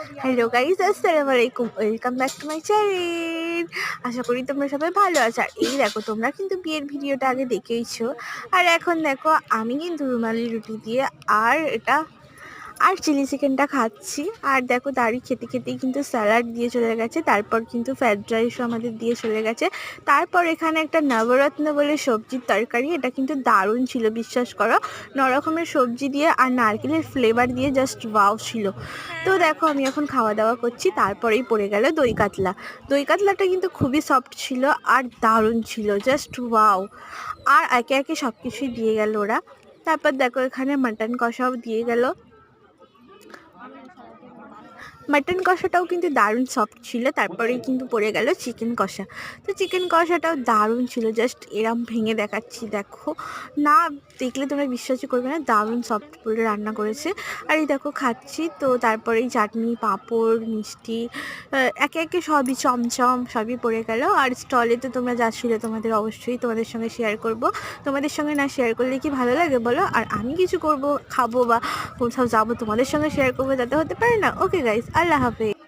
Hello guys, আসসালামু আলাইকুম, welcome back to my channel. আশা করি তোমরা সবাই ভালো আছো। আর এই দেখো, তোমরা কিন্তু বিয়ের ভিডিওটা আগে দেখেইছো, আর এখন দেখো আমি কিন্তু রুমালি রুটি দিয়ে আর চিলি চিকেনটা খাচ্ছি। আর দেখো দাঁড়ি খেতে খেতেই কিন্তু স্যালাড দিয়ে চলে গেছে, তারপর কিন্তু ফ্রাইড রাইসও আমাদের দিয়ে চলে গেছে। তারপর এখানে একটা নবরত্ন বলে সবজির তরকারি, এটা কিন্তু দারুণ ছিল, বিশ্বাস করো। 9 রকমের সবজি দিয়ে আর নারকেলের ফ্লেভার দিয়ে জাস্ট ওয়াও ছিল। তো দেখো আমি এখন খাওয়া দাওয়া করছি, তারপরেই পড়ে গেল দই কাতলা। দই কাতলাটা কিন্তু খুবই সফট ছিল আর দারুণ ছিল, জাস্ট ওয়াও। আর একে একে সব কিছুই দিয়ে গেল ওরা। তারপর দেখো এখানে মাটন কষাও দিয়ে গেল। মাটন কষাটাও কিন্তু দারুণ সফট ছিল। তারপরেই কিন্তু পড়ে গেল চিকেন কষা। তো চিকেন কষাটাও দারুণ ছিল, জাস্ট এরম ভেঙে দেখাচ্ছি, দেখো না দেখলে তোমরা বিশ্বাসই করবে না, দারুণ সফট করে রান্না করেছে। আর এই দেখো খাচ্ছি, তো তারপরেই চাটনি, পাঁপড়, মিষ্টি, একে একে সবই, চমচম সবই পড়ে গেল। আর স্টলে তো তোমরা যাচ্ছিলে, তোমাদের অবশ্যই তোমাদের সঙ্গে শেয়ার করব। তোমাদের সঙ্গে না শেয়ার করলে কি ভালো লাগে বলো? আর আমি কিছু করব, খাবো বা কোথাও যাবো, তোমাদের সঙ্গে শেয়ার করবো, যাতে হতে পারে না। ওকে গাইস, আল্লাহ হাফেজ।